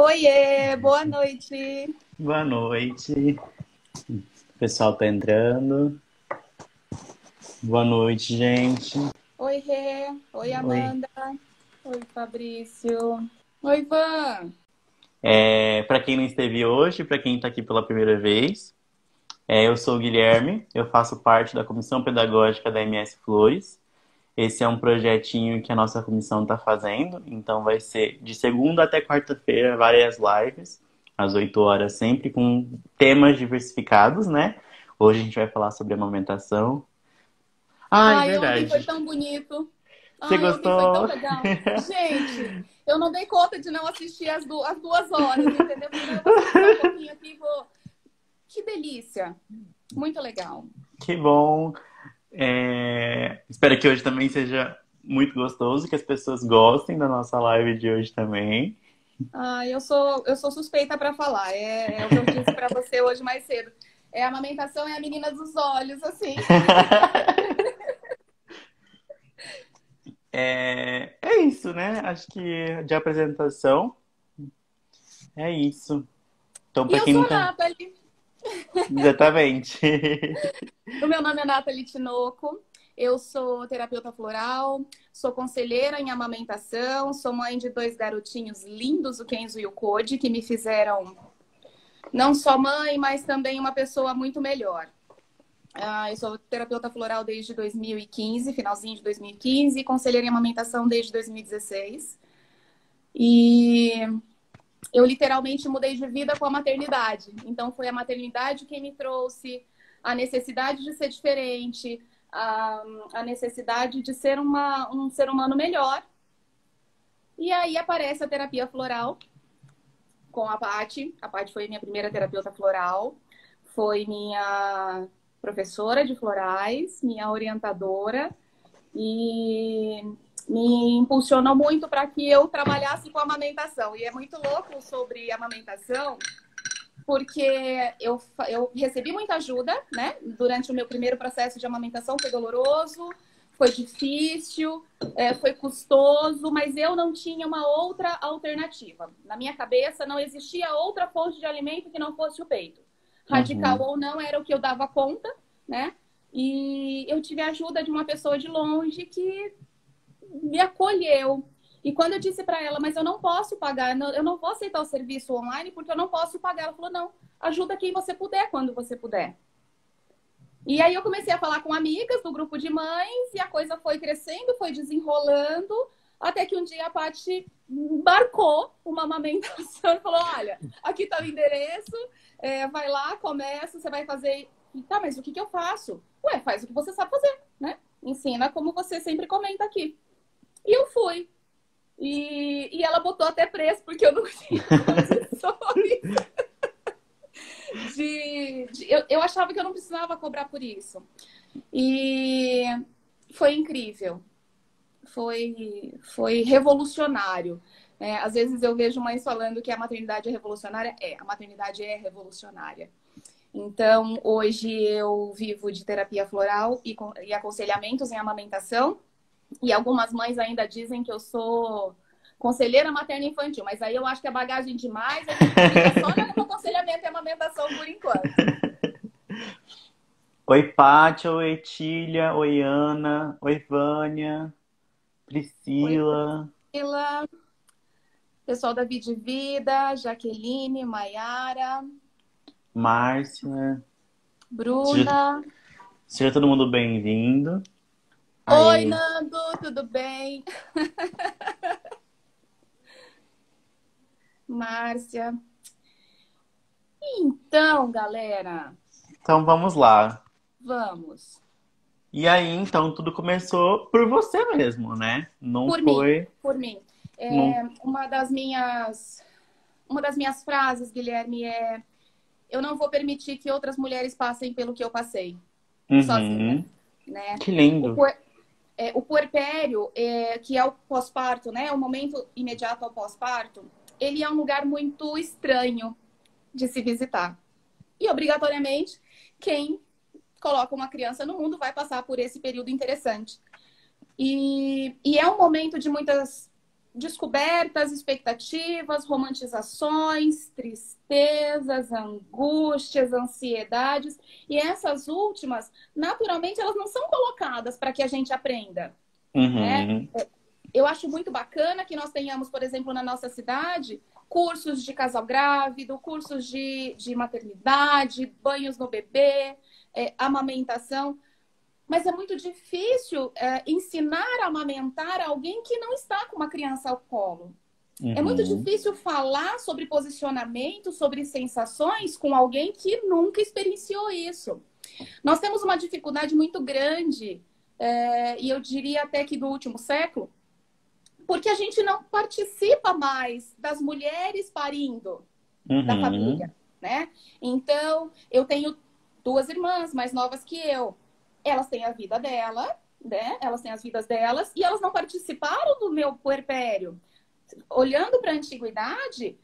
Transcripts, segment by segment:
Oiê, boa noite. Boa noite. O pessoal tá entrando. Boa noite, gente. Oi, Rê. Oi, Oi. Amanda. Oi, Fabrício. Oi, Van. Para quem não esteve hoje, para quem está aqui pela primeira vez, eu sou o Guilherme, eu faço parte da Comissão Pedagógica da MS Flores. Esse é um projetinho que a nossa comissão está fazendo, então vai ser de segunda até quarta-feira, várias lives, às 8 horas, sempre com temas diversificados, né? Hoje a gente vai falar sobre amamentação. Ah, é Ai, ontem foi verdade. tão bonito. Você Ai, ontem foi tão gostou? legal. Gente, eu não dei conta de não assistir as 2 horas, entendeu? Eu falei, não, eu vou assistir só um pouquinho aqui e vou. Que delícia. Muito legal. Que bom. Espero que hoje também seja muito gostoso, que as pessoas gostem da nossa live de hoje também. Ai, eu sou suspeita para falar. É o que eu disse para você hoje mais cedo. É a amamentação, é a menina dos olhos, assim. É isso, né? Acho que de apresentação é isso. Então, E para eu quem sou não a tá. Nathalie. Exatamente. O meu nome é Nathalie Tinoco, eu sou terapeuta floral, sou conselheira em amamentação, sou mãe de 2 garotinhos lindos, o Kenzo e o Code, que me fizeram não só mãe, mas também uma pessoa muito melhor. Eu sou terapeuta floral desde 2015, finalzinho de 2015, e conselheira em amamentação desde 2016. E eu literalmente mudei de vida com a maternidade. Então foi a maternidade quem me trouxe a necessidade de ser diferente, a necessidade de ser um ser humano melhor. E aí aparece a terapia floral com a Paty. A Paty foi minha primeira terapeuta floral, foi minha professora de florais, minha orientadora e me impulsionou muito para que eu trabalhasse com amamentação. E é muito louco sobre amamentação, porque eu recebi muita ajuda, né? Durante o meu primeiro processo de amamentação foi doloroso, foi difícil, foi custoso, mas eu não tinha uma outra alternativa. Na minha cabeça não existia outra fonte de alimento que não fosse o peito. Radical Uhum. ou não, era o que eu dava conta, né? E eu tive a ajuda de uma pessoa de longe que me acolheu. E quando eu disse para ela, mas eu não posso pagar, eu não vou aceitar o serviço online porque eu não posso pagar. Ela falou, não, ajuda quem você puder, quando você puder. E aí eu comecei a falar com amigas do grupo de mães e a coisa foi crescendo, foi desenrolando, até que um dia a Paty marcou uma amamentação e falou, olha, aqui está o endereço, vai lá, começa, você vai fazer... Tá, mas o que eu faço? Ué, faz o que você sabe fazer, né? Ensina como você sempre comenta aqui. E eu fui. E ela botou até preço, porque eu não tinha condições eu achava que eu não precisava cobrar por isso. E foi incrível. Foi revolucionário. Às vezes eu vejo mães falando que a maternidade é revolucionária. A maternidade é revolucionária. Então, hoje eu vivo de terapia floral e aconselhamentos em amamentação. E algumas mães ainda dizem que eu sou conselheira materna infantil, mas aí eu acho que é bagagem demais, a gente fica só no aconselhamento e amamentação por enquanto. Oi, Pátia. Oi, Etília. Oi, Ana. Oi, Vânia. Oi, Priscila. Priscila, pessoal da Vida Vida, Jaqueline, Maiara, Márcia. Seja, Bruna. seja todo mundo bem-vindo. Oi, Aí. Nando, tudo bem? Márcia. Então, galera, Então vamos lá. vamos. E aí, então, tudo começou por você mesmo, né? Não Por mim, foi. por mim. Não... Uma das minhas frases, Guilherme, eu não vou permitir que outras mulheres passem pelo que eu passei, sozinha, Uhum. né? Que O, lindo. puer- o puerpério, que é o pós-parto, né? O momento imediato ao pós-parto, ele é um lugar muito estranho de se visitar. E, obrigatoriamente, quem coloca uma criança no mundo vai passar por esse período interessante. E é um momento de muitas descobertas, expectativas, romantizações, tristezas, angústias, ansiedades. E essas últimas, naturalmente, elas não são colocadas para que a gente aprenda, né? Uhum. Eu acho muito bacana que nós tenhamos, por exemplo, na nossa cidade, cursos de casal grávido, cursos de maternidade, banhos no bebê, amamentação. Mas é muito difícil ensinar a amamentar alguém que não está com uma criança ao colo. É muito Uhum. difícil falar sobre posicionamento, sobre sensações com alguém que nunca experienciou isso. Nós temos uma dificuldade muito grande, e eu diria até que do último século, porque a gente não participa mais das mulheres parindo da Uhum. família, né? Então, eu tenho 2 irmãs mais novas que eu. Elas têm a vida dela, né? Elas têm as vidas delas e elas não participaram do meu puerpério. Olhando para a antiguidade,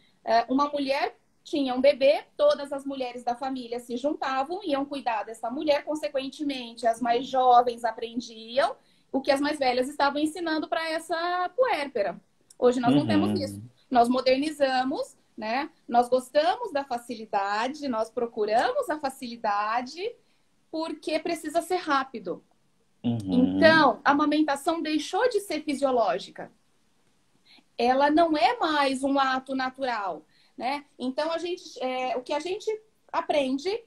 uma mulher tinha um bebê, todas as mulheres da família se juntavam, iam cuidar dessa mulher, consequentemente, as mais jovens aprendiam o que as mais velhas estavam ensinando para essa puérpera. Hoje nós não temos isso. Uhum. Nós modernizamos, né? Nós gostamos da facilidade, nós procuramos a facilidade porque precisa ser rápido. Uhum. Então, a amamentação deixou de ser fisiológica. Ela não é mais um ato natural, né? Então, o que a gente aprende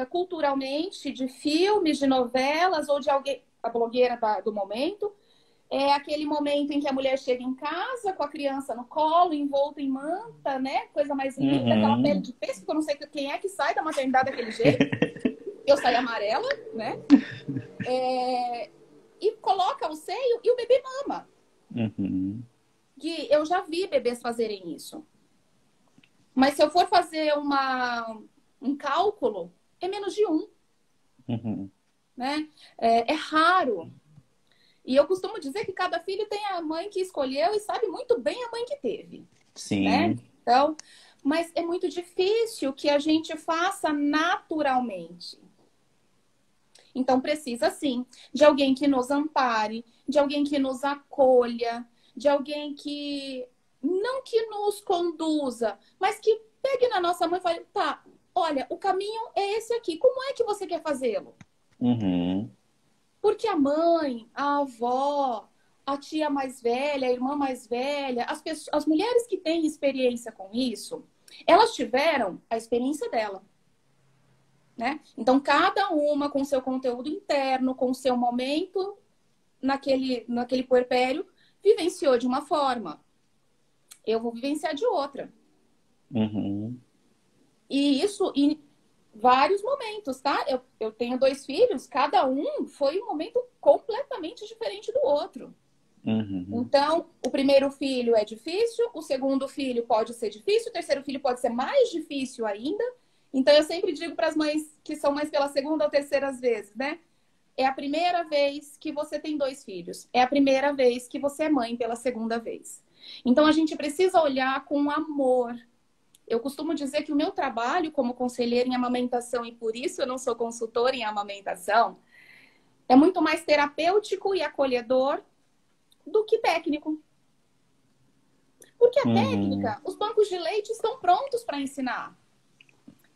culturalmente de filmes, de novelas ou de alguém, a blogueira do momento, é aquele momento em que a mulher chega em casa com a criança no colo, envolta em manta, né? Coisa mais linda, aquela pele Uhum. de peixe, que eu não sei quem é que sai da maternidade daquele jeito. Eu saio amarela, né? E coloca o seio e o bebê mama. Uhum. Que eu já vi bebês fazerem isso. Mas se eu for fazer um cálculo, é menos de 1, Uhum. né? É raro. E eu costumo dizer que cada filho tem a mãe que escolheu e sabe muito bem a mãe que teve, né? Sim. Então, mas é muito difícil que a gente faça naturalmente. Então, precisa, sim, de alguém que nos ampare, de alguém que nos acolha, de alguém que não que nos conduza, mas que pegue na nossa mão e fale, tá, olha, o caminho é esse aqui, como é que você quer fazê-lo? Uhum. Porque a mãe, a avó, a tia mais velha, a irmã mais velha, as mulheres que têm experiência com isso, elas tiveram a experiência dela. Né? Então, cada uma com seu conteúdo interno, com seu momento naquele puerpério, vivenciou de uma forma. Eu vou vivenciar de outra. Uhum. E isso em vários momentos, tá? Eu tenho 2 filhos, cada um foi um momento completamente diferente do outro. Uhum. Então, o primeiro filho é difícil, o segundo filho pode ser difícil, o terceiro filho pode ser mais difícil ainda. Então, eu sempre digo para as mães que são mães pela segunda ou terceira vezes, né? É a primeira vez que você tem 2 filhos. É a primeira vez que você é mãe pela segunda vez. Então, a gente precisa olhar com amor. Eu costumo dizer que o meu trabalho como conselheira em amamentação, e por isso eu não sou consultora em amamentação, é muito mais terapêutico e acolhedor do que técnico. Porque a Uhum. técnica, os bancos de leite estão prontos para ensinar.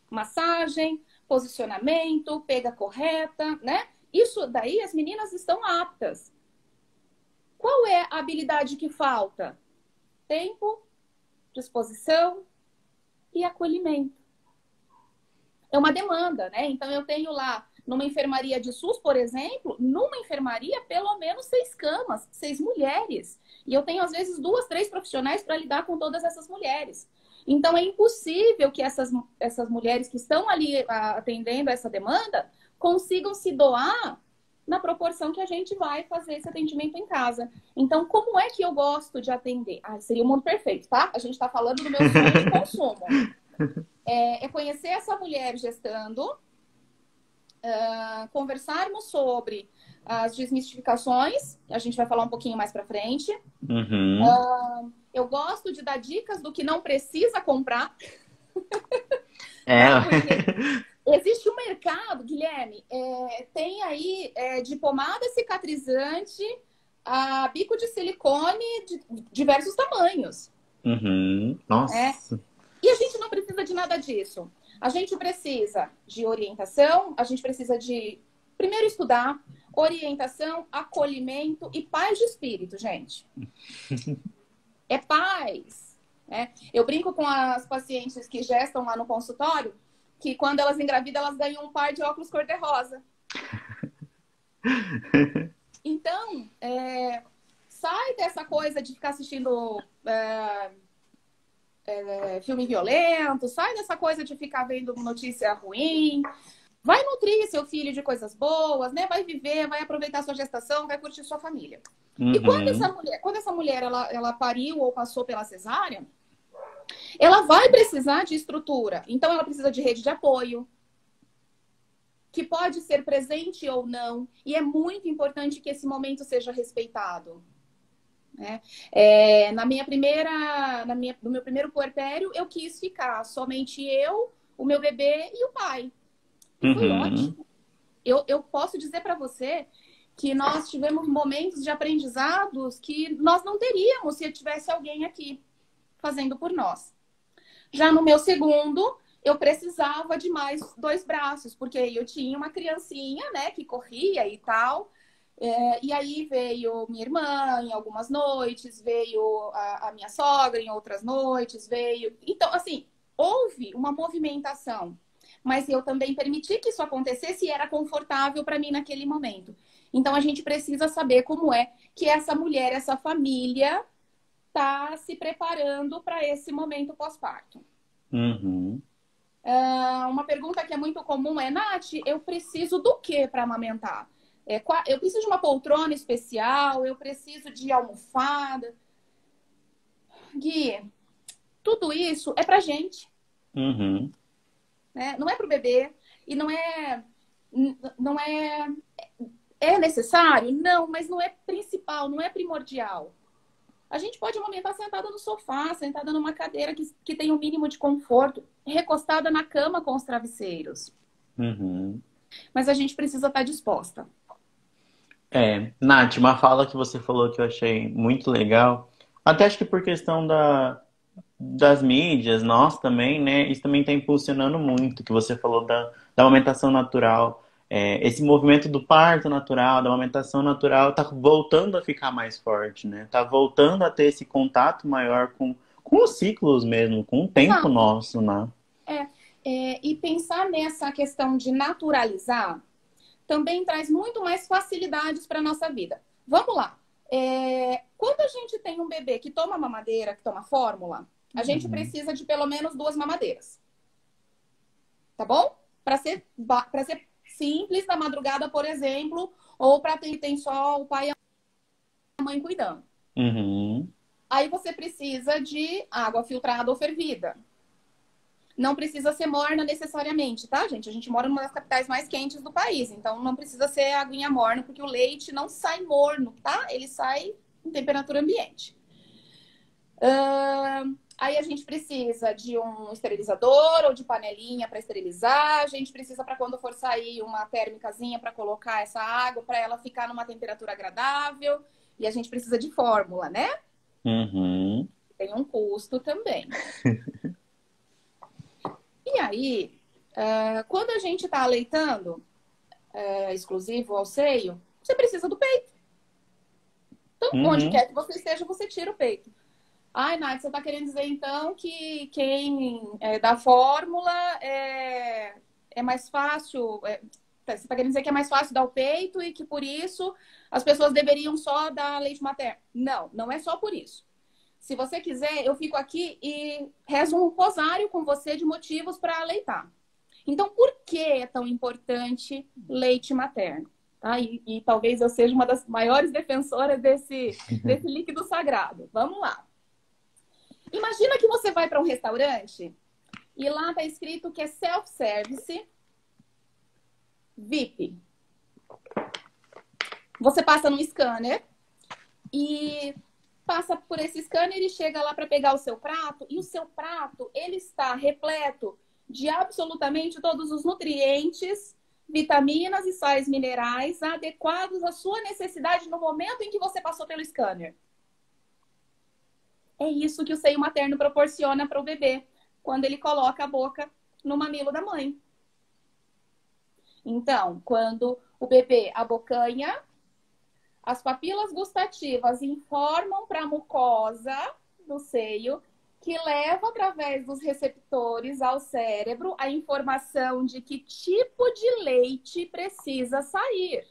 Massagem, posicionamento, pega correta, né? Isso daí as meninas estão aptas. Qual é a habilidade que falta? Tempo, disposição e acolhimento. É uma demanda, né? Então eu tenho lá, numa enfermaria de SUS, por exemplo, numa enfermaria, pelo menos 6 camas, 6 mulheres. E eu tenho, às vezes, 2, 3 profissionais para lidar com todas essas mulheres. Então é impossível que essas mulheres que estão ali atendendo essa demanda consigam se doar na proporção que a gente vai fazer esse atendimento em casa. Então, como é que eu gosto de atender? Seria o mundo perfeito, tá? A gente está falando do meu sonho de consumo. É conhecer essa mulher gestando, conversarmos sobre as desmistificações, a gente vai falar um pouquinho mais para frente. Uhum. Eu gosto de dar dicas do que não precisa comprar, É. tá? Porque existe um mercado, Guilherme, tem aí de pomada cicatrizante a bico de silicone de diversos tamanhos. Uhum. Nossa. E a gente não precisa de nada disso. A gente precisa de orientação, a gente precisa de, primeiro, estudar, orientação, acolhimento e paz de espírito, gente. É paz. Né? Eu brinco com as pacientes que gestam lá no consultório, que quando elas engravidam, elas ganham um par de óculos cor-de-rosa. Então, sai dessa coisa de ficar assistindo filme violento, sai dessa coisa de ficar vendo notícia ruim. Vai nutrir seu filho de coisas boas, né? Vai viver, vai aproveitar sua gestação, vai curtir sua família. Uhum. E quando essa mulher ela pariu ou passou pela cesárea, ela vai precisar de estrutura. Então, ela precisa de rede de apoio, que pode ser presente ou não. E é muito importante que esse momento seja respeitado. Né? No meu primeiro puerpério, eu quis ficar somente eu, o meu bebê e o pai. E foi ótimo. Eu posso dizer para você que nós tivemos momentos de aprendizados que nós não teríamos se tivesse alguém aqui fazendo por nós. Já no meu segundo, eu precisava de mais 2 braços, porque eu tinha uma criancinha, né, que corria e tal. E aí veio minha irmã em algumas noites, veio a minha sogra em outras noites, veio... Então, assim, houve uma movimentação, mas eu também permiti que isso acontecesse e era confortável para mim naquele momento. Então, a gente precisa saber como é que essa mulher, essa família, está se preparando para esse momento pós-parto. Uhum. Uma pergunta que é muito comum é, Nath, eu preciso do que para amamentar? Eu preciso de uma poltrona especial, eu preciso de almofada. Gui, tudo isso é pra gente. Uhum. Né? Não é pro bebê. E é necessário? Não, mas não é principal, não é primordial. A gente pode amamentar sentada no sofá, sentada numa cadeira que tem um mínimo de conforto, recostada na cama com os travesseiros. Uhum. Mas a gente precisa estar disposta. Nath, uma fala que você falou que eu achei muito legal, até acho que por questão das mídias, nós também, né? Isso também está impulsionando muito, que você falou da amamentação natural. Esse movimento do parto natural, da amamentação natural, está voltando a ficar mais forte, né? Está voltando a ter esse contato maior com os ciclos mesmo, com o tempo nosso, né? E pensar nessa questão de naturalizar também traz muito mais facilidades para a nossa vida. Vamos lá. Quando a gente tem um bebê que toma mamadeira, que toma fórmula, a gente precisa de pelo menos 2 mamadeiras. Tá bom? Para ser simples na madrugada, por exemplo, ou para quem tem só o pai e a mãe cuidando. Uhum. Aí você precisa de água filtrada ou fervida. Não precisa ser morna necessariamente, tá, gente? A gente mora numa das capitais mais quentes do país, então não precisa ser aguinha morna, porque o leite não sai morno, tá? Ele sai em temperatura ambiente. Aí a gente precisa de um esterilizador ou de panelinha para esterilizar. A gente precisa, para quando for sair, uma térmicazinha para colocar essa água, para ela ficar numa temperatura agradável. E a gente precisa de fórmula, né? Uhum. Tem um custo também. E aí, quando a gente está aleitando exclusivo ao seio, você precisa do peito. Então, onde quer que você esteja, você tira o peito. Ai, Nath, você está querendo dizer, então, que quem dá fórmula é mais fácil... você está querendo dizer que é mais fácil dar o peito e que, por isso, as pessoas deveriam só dar leite materno? Não, não é só por isso. Se você quiser, eu fico aqui e rezo um rosário com você de motivos para aleitar. Então, por que é tão importante leite materno? Tá? E talvez eu seja uma das maiores defensoras desse líquido sagrado. Vamos lá. Imagina que você vai para um restaurante e lá está escrito que é self-service VIP. Você passa num scanner e passa por esse scanner e chega lá para pegar o seu prato, e o seu prato, ele está repleto de absolutamente todos os nutrientes vitaminas e sais minerais adequados à sua necessidade no momento em que você passou pelo scanner. É isso que o seio materno proporciona para o bebê, quando ele coloca a boca no mamilo da mãe. Então, quando o bebê abocanha, as papilas gustativas informam para a mucosa do seio, que leva através dos receptores ao cérebro a informação de que tipo de leite precisa sair.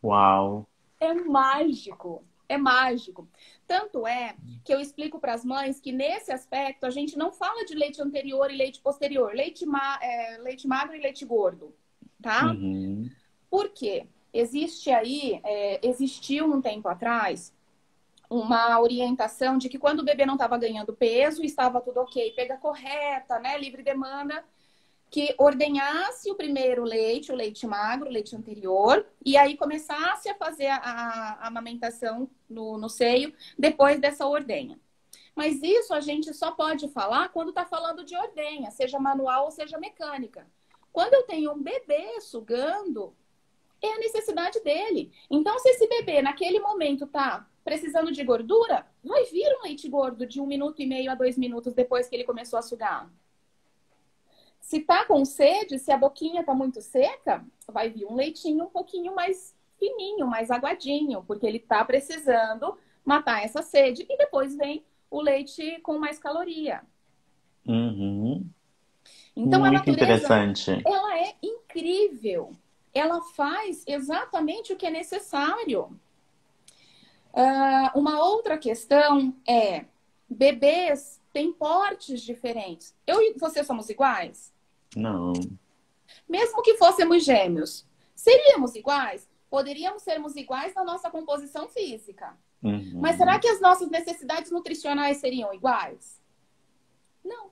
Uau! É mágico, é mágico. Tanto é que eu explico para as mães que nesse aspecto a gente não fala de leite anterior e leite posterior, leite magro e leite gordo, tá? Uhum. Por quê? Existiu um tempo atrás uma orientação de que quando o bebê não estava ganhando peso, estava tudo ok, pega correta, né, livre demanda, que ordenhasse o primeiro leite, o leite magro, o leite anterior, e aí começasse a fazer a amamentação no seio depois dessa ordenha. Mas isso a gente só pode falar quando está falando de ordenha, seja manual ou seja mecânica. Quando eu tenho um bebê sugando, é a necessidade dele. Então, se esse bebê naquele momento tá precisando de gordura, vai vir um leite gordo de 1 minuto e meio a 2 minutos depois que ele começou a sugar. Se tá com sede, se a boquinha tá muito seca, vai vir um leitinho um pouquinho mais fininho, mais aguadinho, porque ele tá precisando matar essa sede. E depois vem o leite com mais caloria. Uhum. Então, a Muito natureza, interessante. ela é incrível. Ela faz exatamente o que é necessário. Uma outra questão é: bebês têm portes diferentes. Eu e você somos iguais? Não. Mesmo que fôssemos gêmeos, seríamos iguais? Poderíamos sermos iguais na nossa composição física. Mas será Uhum. que as nossas necessidades nutricionais seriam iguais? Não.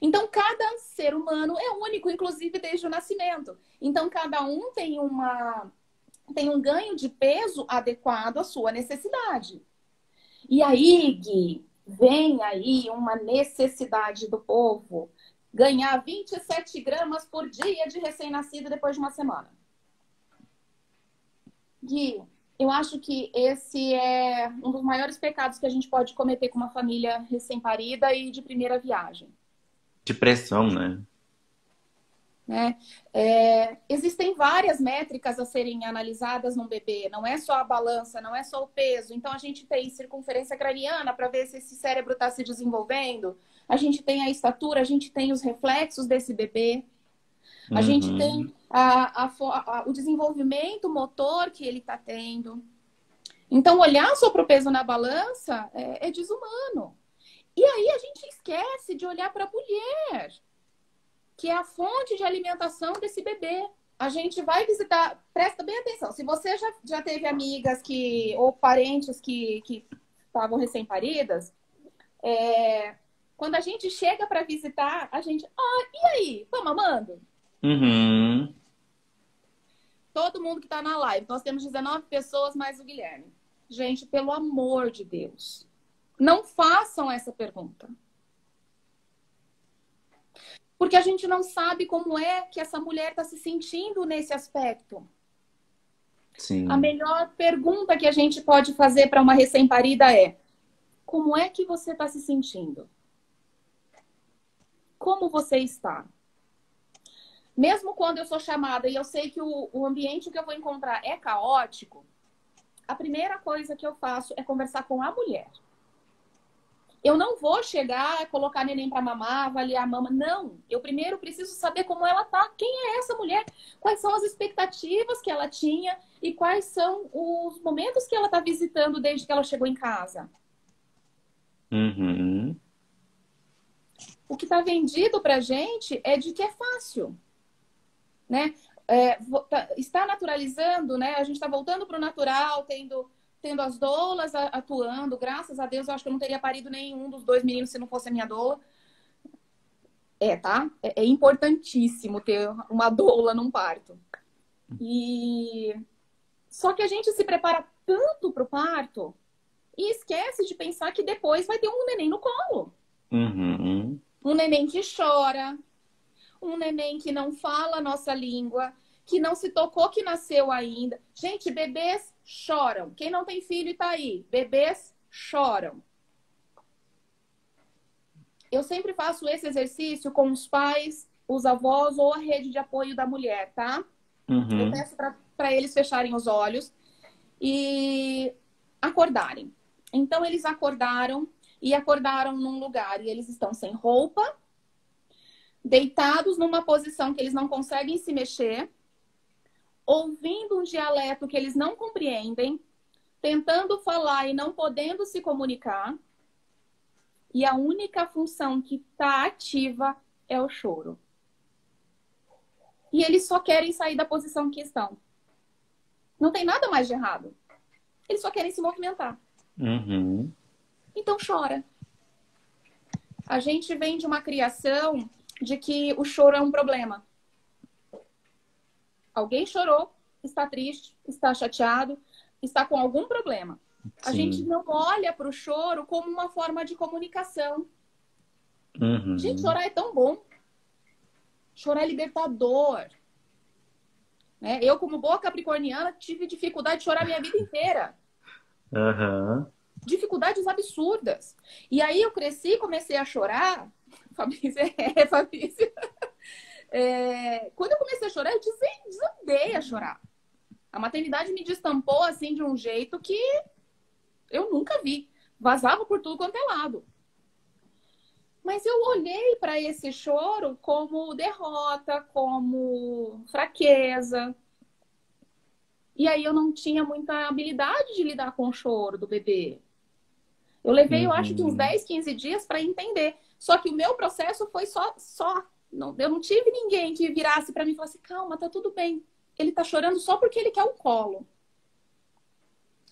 Então, cada ser humano é único, inclusive desde o nascimento. Então, cada um tem um ganho de peso adequado à sua necessidade. E aí, Gui, vem aí uma necessidade do povo ganhar 27 gramas por dia de recém-nascido depois de uma semana. Gui, eu acho que esse é um dos maiores pecados que a gente pode cometer com uma família recém-parida e de primeira viagem. De pressão, né? Né? Existem várias métricas a serem analisadas num bebê, não é só a balança, não é só o peso. Então, a gente tem circunferência craniana para ver se esse cérebro está se desenvolvendo, a gente tem a estatura, a gente tem os reflexos desse bebê, a gente Uhum. tem o desenvolvimento motor que ele está tendo. Então, olhar só para o peso na balança é desumano. E aí a gente esquece de olhar para a mulher, que é a fonte de alimentação desse bebê. A gente vai visitar, presta bem atenção, se você já teve amigas ou parentes que estavam recém-paridas, quando a gente chega para visitar, a gente, e aí, tá mamando? Uhum. Todo mundo que está na live, nós temos 19 pessoas mais o Guilherme. Gente, pelo amor de Deus, não façam essa pergunta. Porque a gente não sabe como é que essa mulher está se sentindo nesse aspecto. Sim. A melhor pergunta que a gente pode fazer para uma recém-parida é: como é que você está se sentindo? Como você está? Mesmo quando eu sou chamada e eu sei que o ambiente que eu vou encontrar é caótico, a primeira coisa que eu faço é conversar com a mulher. Eu não vou chegar, colocar neném para mamar, avaliar a mama. Não. Eu primeiro preciso saber como ela tá. Quem é essa mulher? Quais são as expectativas que ela tinha e quais são os momentos que ela tá visitando desde que ela chegou em casa. Uhum. O que tá vendido pra gente é de que é fácil, né? Está naturalizando, né? A gente está voltando para o natural, tendo as doulas atuando. Graças a Deus, eu acho que eu não teria parido nenhum dos 2 meninos se não fosse a minha doula. Tá? É importantíssimo ter uma doula num parto. Só que a gente se prepara tanto para o parto e esquece de pensar que depois vai ter um neném no colo. Uhum. Um neném que chora, um neném que não fala a nossa língua, que não se tocou, que nasceu ainda. Gente, bebês choram. Quem não tem filho e tá aí, bebês choram. Eu sempre faço esse exercício com os pais, os avós ou a rede de apoio da mulher, tá? Eu peço para eles fecharem os olhos e acordarem. Então, eles acordaram e acordaram num lugar e eles estão sem roupa, deitados numa posição que eles não conseguem se mexer, ouvindo um dialeto que eles não compreendem, tentando falar e não podendo se comunicar. E a única função que está ativa é o choro. E eles só querem sair da posição que estão. Não tem nada mais de errado. Eles só querem se movimentar. Então chora. A gente vem de uma criação de que o choro é um problema. Alguém chorou, está triste, está chateado, está com algum problema. A gente não olha para o choro como uma forma de comunicação. Gente, chorar é tão bom. Chorar é libertador. Né? Eu, como boa capricorniana, tive dificuldade de chorar a minha vida inteira. Dificuldades absurdas. E aí eu cresci e comecei a chorar. Fabrício, Fabrício. Quando eu comecei a chorar, eu desandei a chorar. A maternidade me destampou assim de um jeito que eu nunca vi. Vazava por tudo quanto é lado. Mas eu olhei para esse choro como derrota, como fraqueza. E aí eu não tinha muita habilidade de lidar com o choro do bebê. Eu levei, eu acho que uns 10, 15 dias para entender. Só que o meu processo foi só. Eu não tive ninguém que virasse para mim e falasse, calma, tá tudo bem. Ele tá chorando só porque ele quer o colo.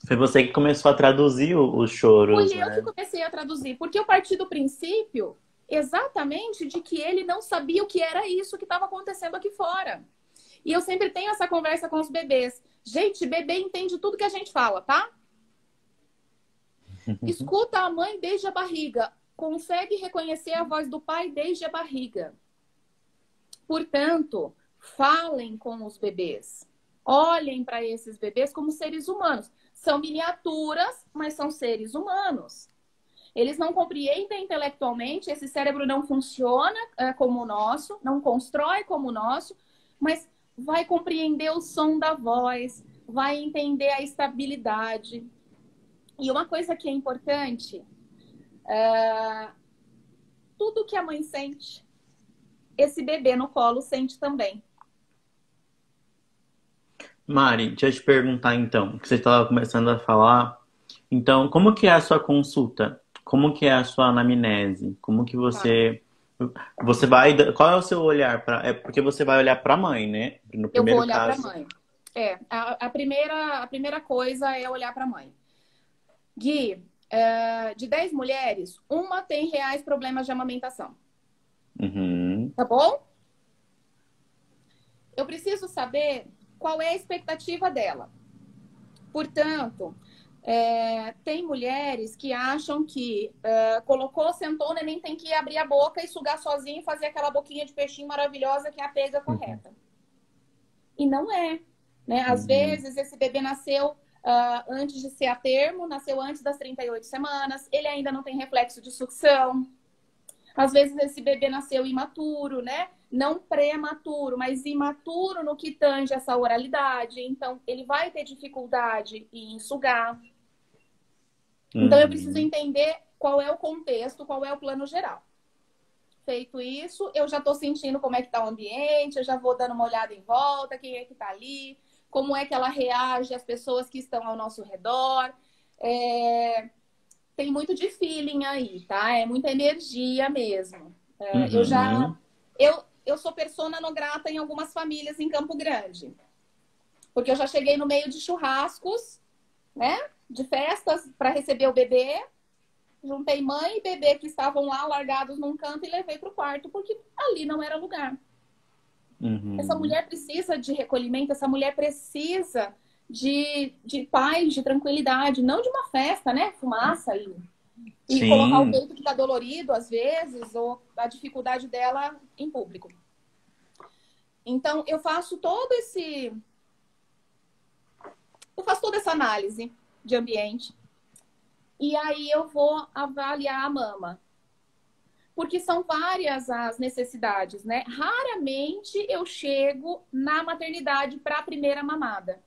Foi você que começou a traduzir os choros, Fui eu que comecei a traduzir. Porque eu parti do princípio exatamente de que ele não sabia o que era isso que estava acontecendo aqui fora. E eu sempre tenho essa conversa com os bebês. Gente, bebê entende tudo que a gente fala, tá? Escuta a mãe desde a barriga. Consegue reconhecer a voz do pai desde a barriga. Portanto, falem com os bebês. Olhem para esses bebês como seres humanos. São miniaturas, mas são seres humanos. Eles não compreendem intelectualmente, esse cérebro não funciona como o nosso, não constrói como o nosso, mas vai compreender o som da voz, vai entender a estabilidade. E uma coisa que é importante, tudo que a mãe sente, esse bebê no colo sente também. Mari, deixa eu te perguntar então, que você estava começando a falar. Então, como que é a sua consulta? Como que é a sua anamnese? Como que você vai, qual é o seu olhar para, porque você vai olhar para a mãe, né? No Eu vou primeiro olhar para a caso. mãe. A primeira coisa é olhar para a mãe. Gui, de 10 mulheres, uma tem reais problemas de amamentação. Tá bom? Eu preciso saber qual é a expectativa dela. Portanto, tem mulheres que acham que colocou, sentou, o neném tem que abrir a boca e sugar sozinho e fazer aquela boquinha de peixinho maravilhosa que é a pega correta. E não é. Né? Às vezes, esse bebê nasceu antes de ser a termo, nasceu antes das 38 semanas, ele ainda não tem reflexo de sucção. Às vezes, esse bebê nasceu imaturo, né? Não prematuro, mas imaturo no que tange essa oralidade. Então, ele vai ter dificuldade em sugar. Então, eu preciso entender qual é o contexto, qual é o plano geral. Feito isso, eu já estou sentindo como é que está o ambiente, eu já vou dando uma olhada em volta, quem é que está ali, como é que ela reage às pessoas que estão ao nosso redor. Tem muito de feeling aí, tá? É muita energia mesmo. Eu sou persona non grata em algumas famílias em Campo Grande. Porque eu já cheguei no meio de churrascos, né? De festas para receber o bebê. Juntei mãe e bebê que estavam lá largados num canto e levei para o quarto, porque ali não era lugar. Essa mulher precisa de recolhimento, essa mulher precisa de paz, de tranquilidade, não de uma festa, né? Fumaça e colocar o peito que tá dolorido às vezes, ou a dificuldade dela em público. Então, eu faço toda essa análise de ambiente e aí eu vou avaliar a mama. Porque são várias as necessidades, né? Raramente eu chego na maternidade para a primeira mamada.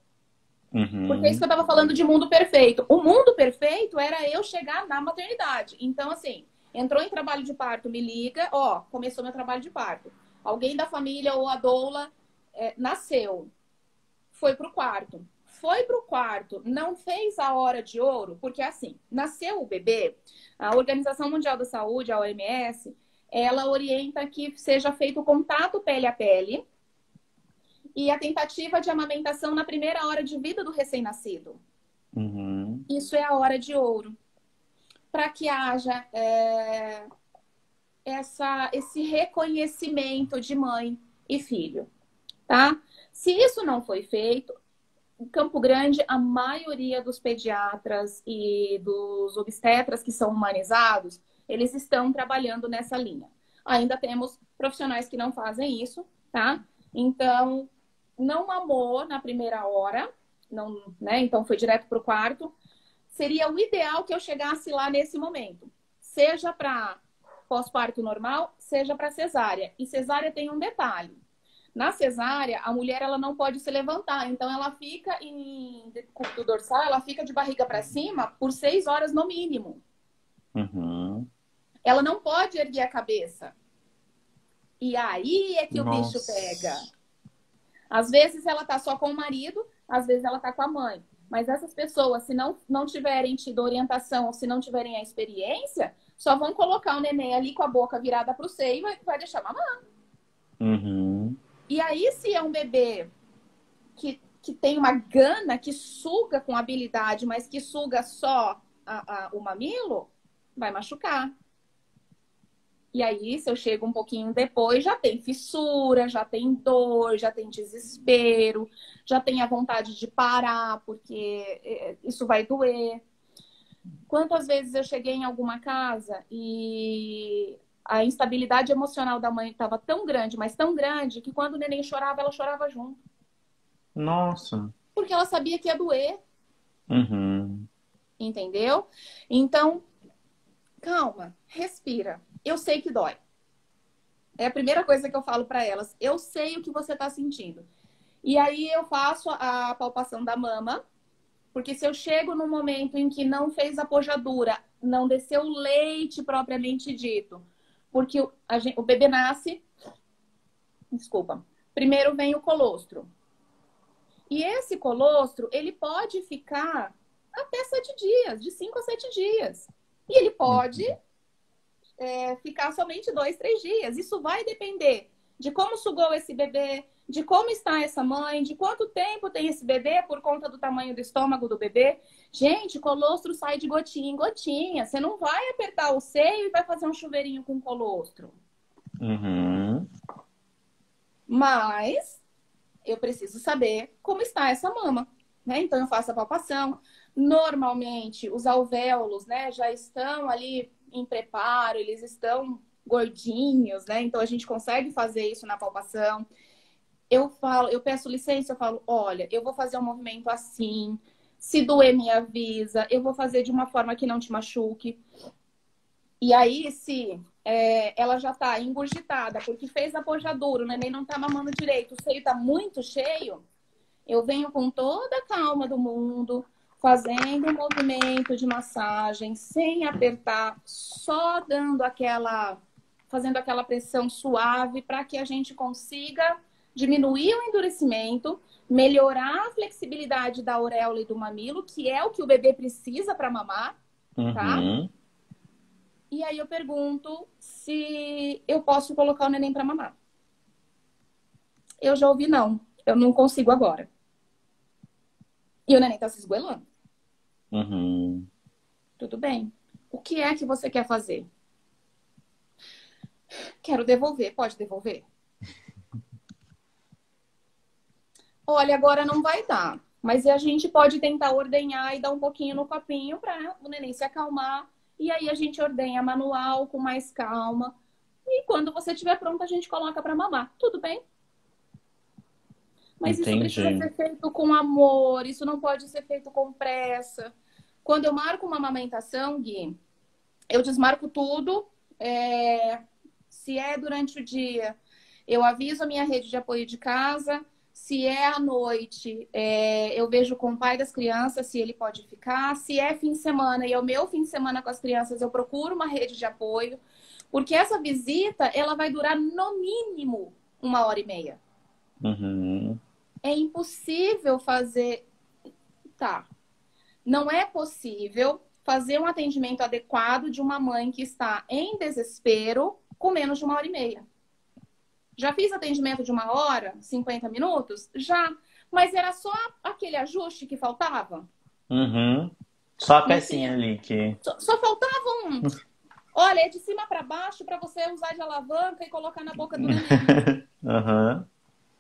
Porque é isso que eu estava falando de mundo perfeito. O mundo perfeito era eu chegar na maternidade. Então, assim, entrou em trabalho de parto, me liga, ó, começou meu trabalho de parto. Alguém da família ou a doula nasceu, foi pro quarto. Foi pro quarto, não fez a hora de ouro, porque assim, nasceu o bebê, a Organização Mundial da Saúde, a OMS, ela orienta que seja feito o contato pele a pele e a tentativa de amamentação na primeira hora de vida do recém-nascido. Uhum. Isso é a hora de ouro. Para que haja esse reconhecimento de mãe e filho, tá? Se isso não foi feito, em Campo Grande, a maioria dos pediatras e dos obstetras que são humanizados, eles estão trabalhando nessa linha. Ainda temos profissionais que não fazem isso, tá? Então, não mamou na primeira hora, não, né? Então foi direto para o quarto. Seria o ideal que eu chegasse lá nesse momento. Seja para pós-parto normal, seja para cesárea. E cesárea tem um detalhe. Na cesárea, a mulher ela não pode se levantar, então ela fica em decúbito dorsal, ela fica de barriga para cima por 6 horas no mínimo. Uhum. Ela não pode erguer a cabeça. E aí é que o bicho Nossa. pega. Às vezes ela tá só com o marido, às vezes ela tá com a mãe. Mas essas pessoas, se não tiverem tido orientação ou se não tiverem a experiência, só vão colocar o neném ali com a boca virada pro seio e vai deixar mamar. Uhum. E aí, se é um bebê que tem uma gana, que suga com habilidade, mas que suga só o mamilo, vai machucar. E aí, se eu chego um pouquinho depois, já tem fissura, já tem dor, já tem desespero, já tem a vontade de parar, porque isso vai doer. Quantas vezes eu cheguei em alguma casa e a instabilidade emocional da mãe estava tão grande, mas tão grande, que quando o neném chorava, ela chorava junto. Nossa. Porque ela sabia que ia doer, Uhum. entendeu? Então, calma, respira. Eu sei que dói. É a primeira coisa que eu falo para elas. Eu sei o que você está sentindo. E aí eu faço a palpação da mama, porque se eu chego no momento em que não fez a pojadura, não desceu o leite propriamente dito, porque o bebê nasce, desculpa, primeiro vem o colostro. E esse colostro, ele pode ficar até 7 dias, de 5 a 7 dias. E ele pode ficar somente 2, 3 dias. Isso vai depender de como sugou esse bebê, de como está essa mãe, de quanto tempo tem esse bebê por conta do tamanho do estômago do bebê. Gente, colostro sai de gotinha em gotinha. Você não vai apertar o seio e vai fazer um chuveirinho com colostro. Uhum. Mas eu preciso saber como está essa mama, né? Então eu faço a palpação. Normalmente os alvéolos, né, já estão ali em preparo, eles estão gordinhos, né? Então a gente consegue fazer isso na palpação. Eu peço licença, eu falo, olha, eu vou fazer um movimento assim. Se doer, me avisa. Eu vou fazer de uma forma que não te machuque. E aí, se ela já tá engurgitada, porque fez a pojadura, o neném não tá mamando direito, o seio tá muito cheio, eu venho com toda a calma do mundo, fazendo um movimento de massagem, sem apertar, só fazendo aquela pressão suave para que a gente consiga diminuir o endurecimento, melhorar a flexibilidade da auréola e do mamilo, que é o que o bebê precisa para mamar, tá? Uhum. E aí eu pergunto se eu posso colocar o neném para mamar. Eu já ouvi não, eu não consigo agora. E o neném tá se esgoelando. Uhum. Tudo bem. O que é que você quer fazer? Quero devolver. Pode devolver? Olha, agora não vai dar. Mas a gente pode tentar ordenhar e dar um pouquinho no copinho para o neném se acalmar. E aí a gente ordenha manual com mais calma. E quando você estiver pronto, a gente coloca para mamar. Tudo bem? Mas isso precisa Entendi. ser feito com amor, isso não pode ser feito com pressa. Quando eu marco uma amamentação, Gui, eu desmarco tudo. Se é durante o dia, eu aviso a minha rede de apoio de casa. Se é à noite, eu vejo com o pai das crianças se ele pode ficar. Se é fim de semana e é o meu fim de semana com as crianças, eu procuro uma rede de apoio. Porque essa visita, ela vai durar no mínimo 1h30. Uhum. É impossível fazer... Tá. Não é possível fazer um atendimento adequado de uma mãe que está em desespero com menos de 1h30. Já fiz atendimento de 1 hora, 50 minutos? Já. Mas era só aquele ajuste que faltava? Uhum. Só a pecinha Entende? ali que. Só faltava um... Olha, é de cima para baixo para você usar de alavanca e colocar na boca do neném. Aham.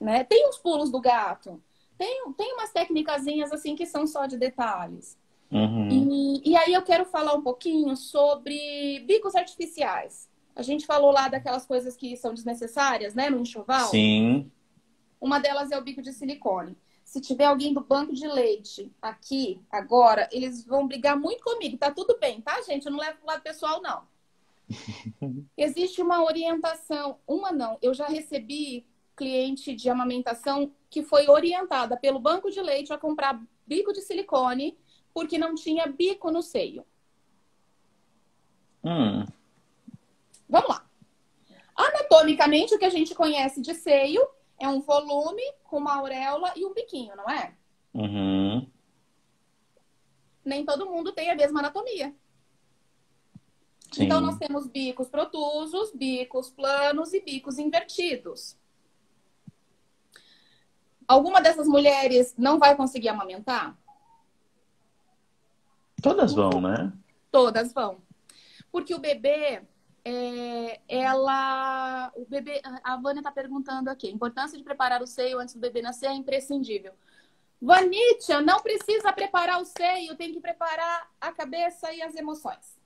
Né? Tem os pulos do gato. Tem umas técnicazinhas assim que são só de detalhes. Uhum. E aí eu quero falar um pouquinho sobre bicos artificiais. A gente falou lá daquelas coisas que são desnecessárias, né, no enxoval. Sim. Uma delas é o bico de silicone. Se tiver alguém do banco de leite aqui, agora, eles vão brigar muito comigo. Tá tudo bem, tá, gente? Eu não levo pro lado pessoal, não. Existe uma orientação. Uma não. Eu já recebi cliente de amamentação que foi orientada pelo banco de leite a comprar bico de silicone porque não tinha bico no seio. Hum. Vamos lá. Anatomicamente, o que a gente conhece de seio é um volume com uma auréola e um biquinho, não é? Uhum. Nem todo mundo tem a mesma anatomia. Então, nós Sim. temos bicos protusos, bicos planos e bicos invertidos. Alguma dessas mulheres não vai conseguir amamentar? Todas vão, né? Todas vão. Porque o bebê, a Vânia está perguntando aqui, a importância de preparar o seio antes do bebê nascer é imprescindível. Vanitia, não precisa preparar o seio, tem que preparar a cabeça e as emoções.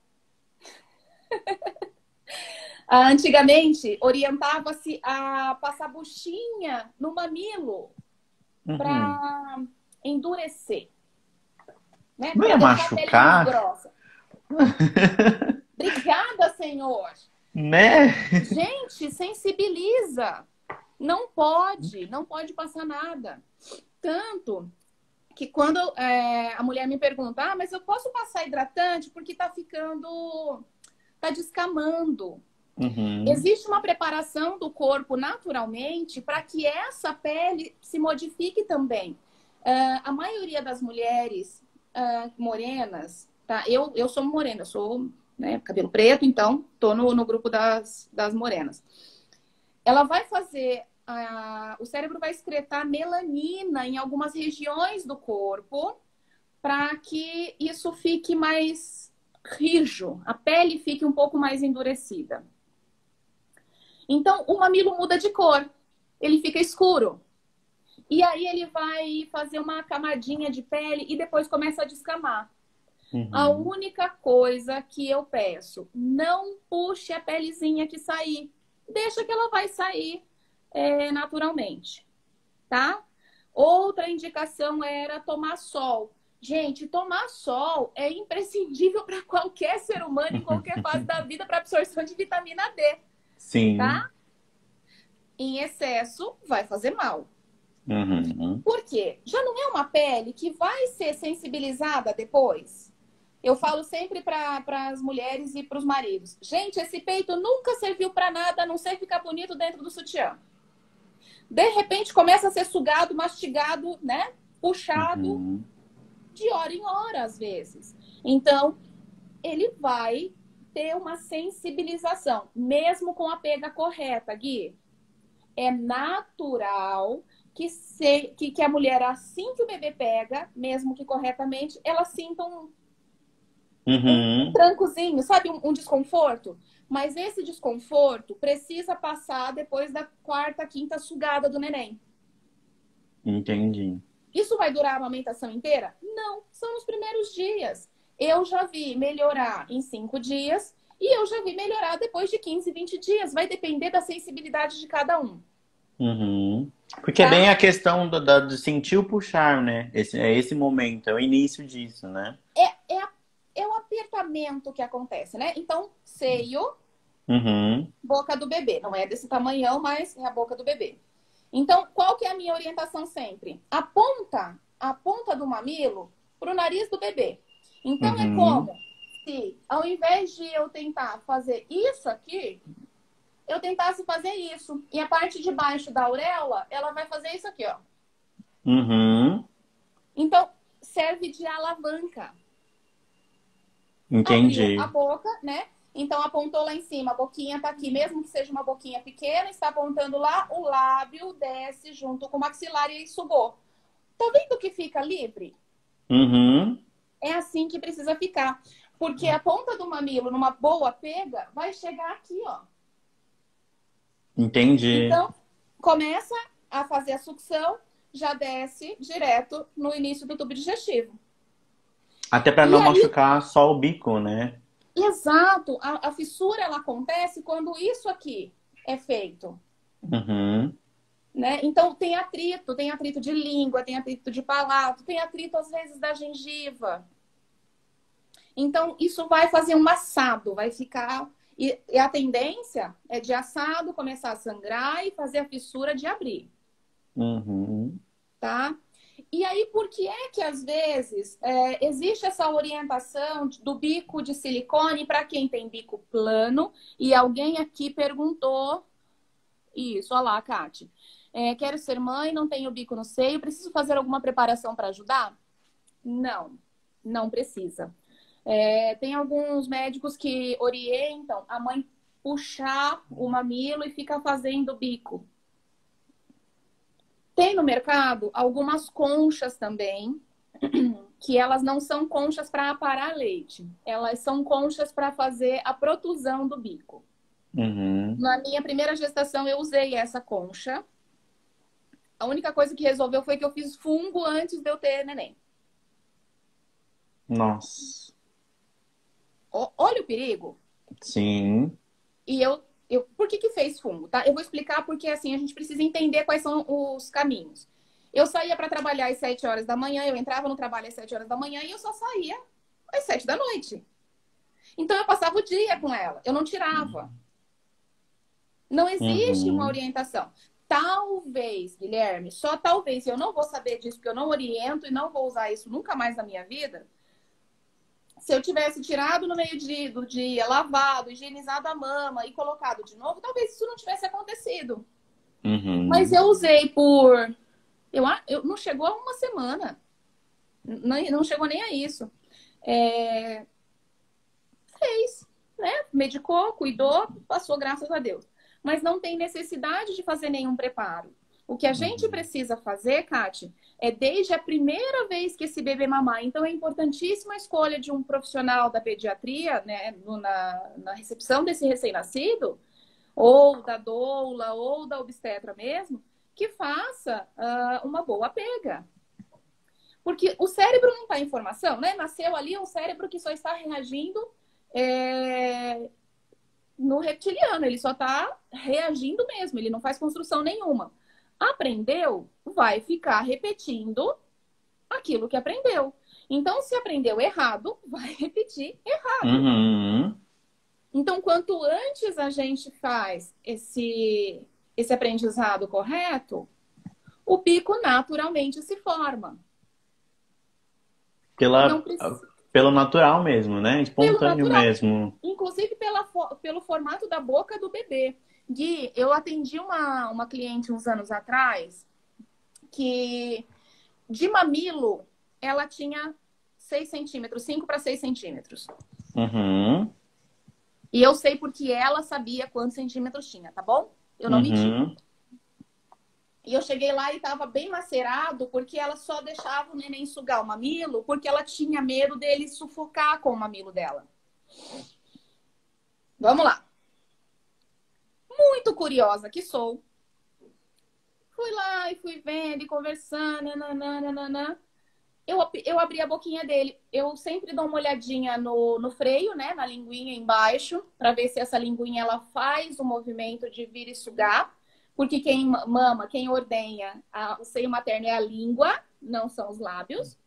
Antigamente, orientava-se a passar buchinha no mamilo Uhum. para endurecer, né? Não Para ia deixar a pele mais machucar, grossa. Obrigada, Senhor. né? Gente, sensibiliza. Não pode passar nada. Tanto que quando a mulher me pergunta, mas eu posso passar hidratante porque tá descamando. Uhum. Existe uma preparação do corpo naturalmente para que essa pele se modifique também. A maioria das mulheres morenas, tá? Eu sou morena, eu sou, né, cabelo preto, então tô no grupo das morenas. Ela vai fazer, o cérebro vai excretar melanina em algumas regiões do corpo para que isso fique mais rijo, a pele fique um pouco mais endurecida. Então, o mamilo muda de cor, ele fica escuro. E aí ele vai fazer uma camadinha de pele e depois começa a descamar. A Uhum. única coisa que eu peço, não puxe a pelezinha que sair. Deixa que ela vai sair naturalmente, tá? Outra indicação era tomar sol. Gente, tomar sol é imprescindível para qualquer ser humano em qualquer fase da vida para absorção de vitamina D, Sim. tá? Em excesso vai fazer mal. Uhum. Por quê? Já não é uma pele que vai ser sensibilizada depois? Eu falo sempre para as mulheres e para os maridos. Gente, esse peito nunca serviu para nada, a não ser ficar bonito dentro do sutiã. De repente começa a ser sugado, mastigado, né? Puxado Uhum. de hora em hora, às vezes. Então, ele vai ter uma sensibilização, mesmo com a pega correta, Gui. É natural que a mulher, assim que o bebê pega, mesmo que corretamente, ela sinta um Uhum. trancozinho, sabe? Um desconforto. Mas esse desconforto precisa passar depois da quarta, quinta sugada do neném. Entendi. Isso vai durar a amamentação inteira? Não, são os primeiros dias. Eu já vi melhorar em 5 dias e eu já vi melhorar depois de 15, 20 dias. Vai depender da sensibilidade de cada um. Uhum. Porque é bem tá? a questão de sentir o puxar, né? Esse momento, é o início disso, né? É o apertamento que acontece, né? Então, seio, Uhum. boca do bebê. Não é desse tamanhão, mas é a boca do bebê. Então, qual que é a minha orientação sempre? A ponta do mamilo para o nariz do bebê. Então, é Uhum. como se, ao invés de eu tentar fazer isso aqui, eu tentasse fazer isso. E a parte de baixo da auréola, ela vai fazer isso aqui, ó. Uhum. Então, serve de alavanca. Abriu a Entendi. boca, né? Então apontou lá em cima, a boquinha tá aqui, mesmo que seja uma boquinha pequena, está apontando lá, o lábio desce junto com o maxilar e sugou. Tá vendo que fica livre? Uhum. É assim que precisa ficar. Porque a ponta do mamilo, numa boa pega, vai chegar aqui, ó. Entendi. Então, começa a fazer a sucção, já desce direto no início do tubo digestivo. Até para E não aí, machucar só o bico, né? exato, a fissura ela acontece quando isso aqui é feito. Uhum. Né? Então tem atrito de língua, tem atrito de palato, tem atrito às vezes da gengiva. Então isso vai fazer um assado, vai ficar e a tendência é de assado começar a sangrar e fazer a fissura de abrir, Uhum. tá? E aí por que é que às vezes existe essa orientação do bico de silicone para quem tem bico plano? E alguém aqui perguntou isso, olha lá, Kate. Quero ser mãe, não tenho bico no seio, preciso fazer alguma preparação para ajudar? Não, não precisa. Tem alguns médicos que orientam a mãe puxar o mamilo e ficar fazendo bico. Tem no mercado algumas conchas também, que elas não são conchas para aparar leite, elas são conchas para fazer a protusão do bico. Uhum. Na minha primeira gestação, eu usei essa concha. A única coisa que resolveu foi que eu fiz fungo antes de eu ter neném. Nossa. Olha o perigo. Sim. E por que fez fungo, tá? Eu vou explicar porque assim a gente precisa entender quais são os caminhos. Eu saía para trabalhar às 7 horas da manhã, eu entrava no trabalho às 7 horas da manhã e eu só saía às 7 da noite. Então eu passava o dia com ela, eu não tirava. Não existe uma Uhum. orientação. Talvez, Guilherme, só talvez, eu não vou saber disso porque eu não oriento e não vou usar isso nunca mais na minha vida. Se eu tivesse tirado no meio do dia, lavado, higienizado a mama e colocado de novo, talvez isso não tivesse acontecido. Mas Uhum. eu usei por. Eu não chegou a uma semana. Não chegou nem a isso. É, fez, né? Medicou, cuidou, passou, graças a Deus. Mas não tem necessidade de fazer nenhum preparo. O que a gente Uhum. precisa fazer, Kate, é desde a primeira vez que esse bebê mamar. Então, é importantíssima a escolha de um profissional da pediatria, né, na recepção desse recém-nascido, ou da doula, ou da obstetra mesmo, que faça uma boa pega. Porque o cérebro não está em formação, né? Nasceu ali um cérebro que só está reagindo é, no reptiliano, ele só está reagindo mesmo, ele não faz construção nenhuma. Aprendeu, vai ficar repetindo aquilo que aprendeu. Então, se aprendeu errado, vai repetir errado. Uhum. Então, quanto antes a gente faz esse aprendizado correto, o bico naturalmente se forma. Não Pela, precisa, pelo natural mesmo, né? pelo Espontâneo natural, mesmo. inclusive pelo formato da boca do bebê. Gui, eu atendi uma cliente uns anos atrás que de mamilo ela tinha 6 centímetros, 5 para 6 centímetros. Uhum. E eu sei porque ela sabia quantos centímetros tinha, tá bom? Eu não menti. Uhum. E eu cheguei lá e estava bem macerado porque ela só deixava o neném sugar o mamilo porque ela tinha medo dele sufocar com o mamilo dela. Vamos lá. Muito curiosa que sou. Fui lá e fui vendo e conversando. Nananana. Eu abri a boquinha dele. Eu sempre dou uma olhadinha no freio, né? Na linguinha embaixo, para ver se essa linguinha ela faz o movimento de vir e sugar. Porque quem mama, quem ordenha o seio materno é a língua, não são os lábios.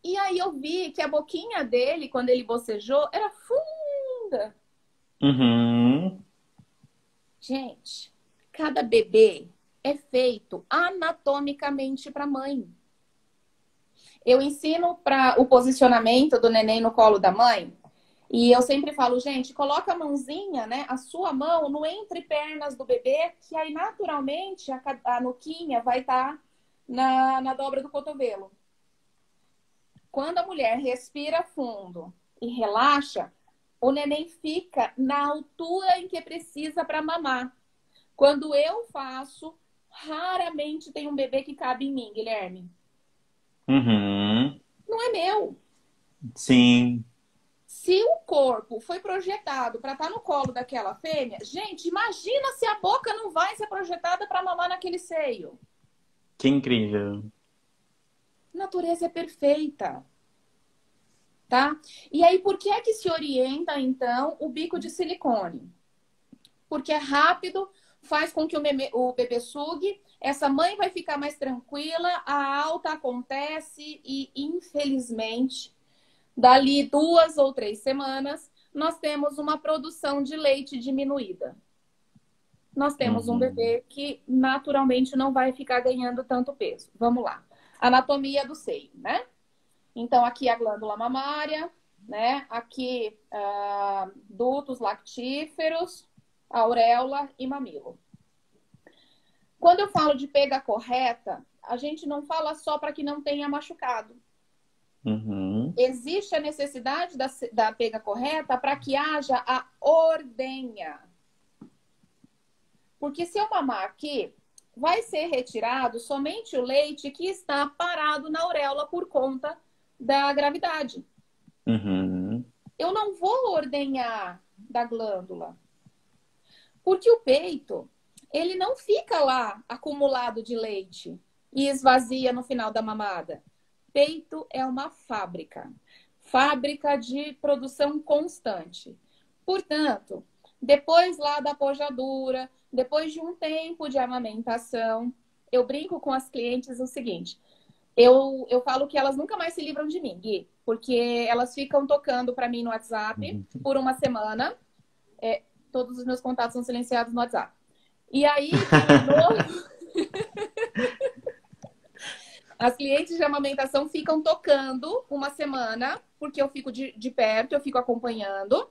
E aí eu vi que a boquinha dele, quando ele bocejou, era funda. Uhum. Gente, cada bebê é feito anatomicamente para a mãe. Eu ensino para o posicionamento do neném no colo da mãe. E eu sempre falo, gente, coloca a mãozinha, né, a sua mão no entrepernas do bebê, que aí naturalmente a nuquinha vai estar na dobra do cotovelo. Quando a mulher respira fundo e relaxa, o neném fica na altura em que precisa para mamar. Quando eu faço, raramente tem um bebê que cabe em mim, Guilherme. Uhum. Não é meu. Sim. Se o corpo foi projetado para estar no colo daquela fêmea, gente, imagina se a boca não vai ser projetada para mamar naquele seio. Que incrível. A natureza é perfeita, tá? E aí, por que é que se orienta, então, o bico de silicone? Porque é rápido, faz com que o bebê sugue, essa mãe vai ficar mais tranquila, a alta acontece e, infelizmente, dali 2 ou 3 semanas, nós temos uma produção de leite diminuída. Nós temos um Uhum. bebê que naturalmente não vai ficar ganhando tanto peso. Vamos lá. Anatomia do seio, né? Então, aqui a glândula mamária, né? Aqui, dutos lactíferos, auréola e mamilo. Quando eu falo de pega correta, a gente não fala só para que não tenha machucado. Uhum. Existe a necessidade da pega correta para que haja a ordenha. Porque se eu mamar aqui, vai ser retirado somente o leite que está parado na auréola por conta da gravidade. Uhum. Eu não vou ordenhar da glândula. Porque o peito, ele não fica lá acumulado de leite e esvazia no final da mamada. Peito é uma fábrica. Fábrica de produção constante. Portanto, depois lá da pojadura, depois de um tempo de amamentação, eu brinco com as clientes o seguinte: eu falo que elas nunca mais se livram de mim, Gui, porque elas ficam tocando para mim no WhatsApp Uhum. por uma semana. Todos os meus contatos são silenciados no WhatsApp. E aí, terminou. As clientes de amamentação ficam tocando uma semana, porque eu fico de perto, eu fico acompanhando.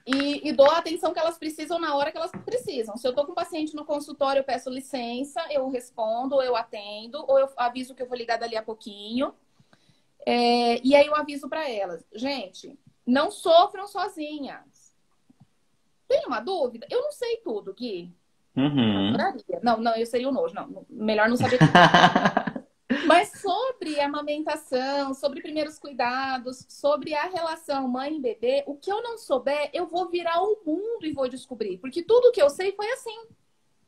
E dou a atenção que elas precisam na hora que elas precisam. Se eu tô com um paciente no consultório, eu peço licença, eu respondo, ou eu atendo, ou eu aviso que eu vou ligar dali a pouquinho. E aí eu aviso para elas, gente, não sofram sozinhas. Tem uma dúvida? Eu não sei tudo, Gui. Uhum. Adoraria. Não, não, eu seria o nojo. Não, melhor não saber tudo. Mas sobre amamentação, sobre primeiros cuidados, sobre a relação mãe e bebê, o que eu não souber, eu vou virar o mundo e vou descobrir. Porque tudo que eu sei foi assim.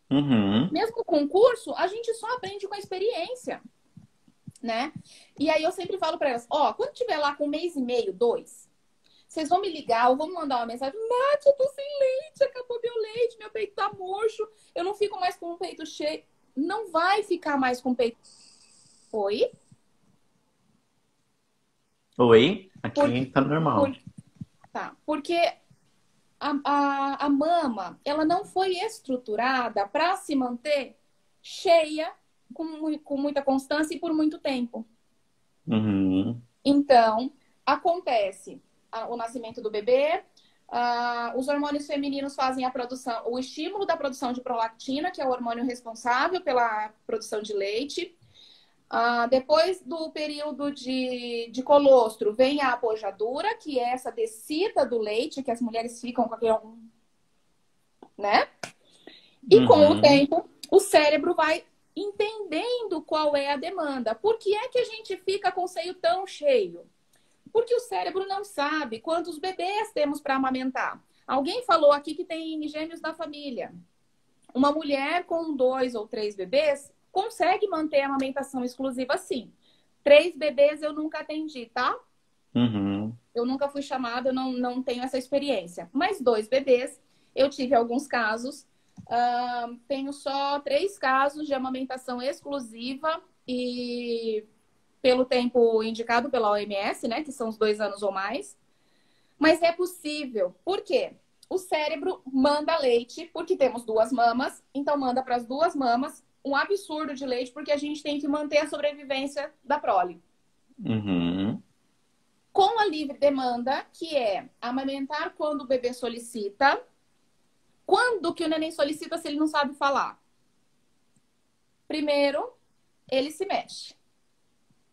Uhum. Mesmo com curso, a gente só aprende com a experiência, né? E aí eu sempre falo para elas, ó, quando tiver lá com 1 mês e meio, 2, vocês vão me ligar ou vão me mandar uma mensagem, Nath, eu tô sem leite, acabou meu leite, meu peito tá murcho, eu não fico mais com o peito cheio. Não vai ficar mais com o peito. Oi? Oi, aqui Porque, tá normal. porque a mama, ela não foi estruturada para se manter cheia com muita constância e por muito tempo. Uhum. Então, acontece o nascimento do bebê, os hormônios femininos fazem a produção, o estímulo da produção de prolactina, que é o hormônio responsável pela produção de leite. Depois do período de colostro, vem a apojadura, que é essa descida do leite, que as mulheres ficam com aquele, né? E com o Uhum. tempo, o cérebro vai entendendo qual é a demanda. Por que é que a gente fica com o seio tão cheio? Porque o cérebro não sabe quantos bebês temos para amamentar. Alguém falou aqui que tem gêmeos na família. Uma mulher com 2 ou 3 bebês consegue manter a amamentação exclusiva sim. 3 bebês eu nunca atendi, tá? Uhum. Eu nunca fui chamada, eu não tenho essa experiência. Mas 2 bebês, Eu tive alguns casos. Tenho só 3 casos de amamentação exclusiva e pelo tempo indicado pela OMS, né? Que são os 2 anos ou mais. Mas é possível. Por quê? O cérebro manda leite, porque temos 2 mamas, então manda para as 2 mamas um absurdo de leite, porque a gente tem que manter a sobrevivência da prole. Uhum. Com a livre demanda, que é amamentar quando o bebê solicita. Quando que o neném solicita se ele não sabe falar? Primeiro, ele se mexe.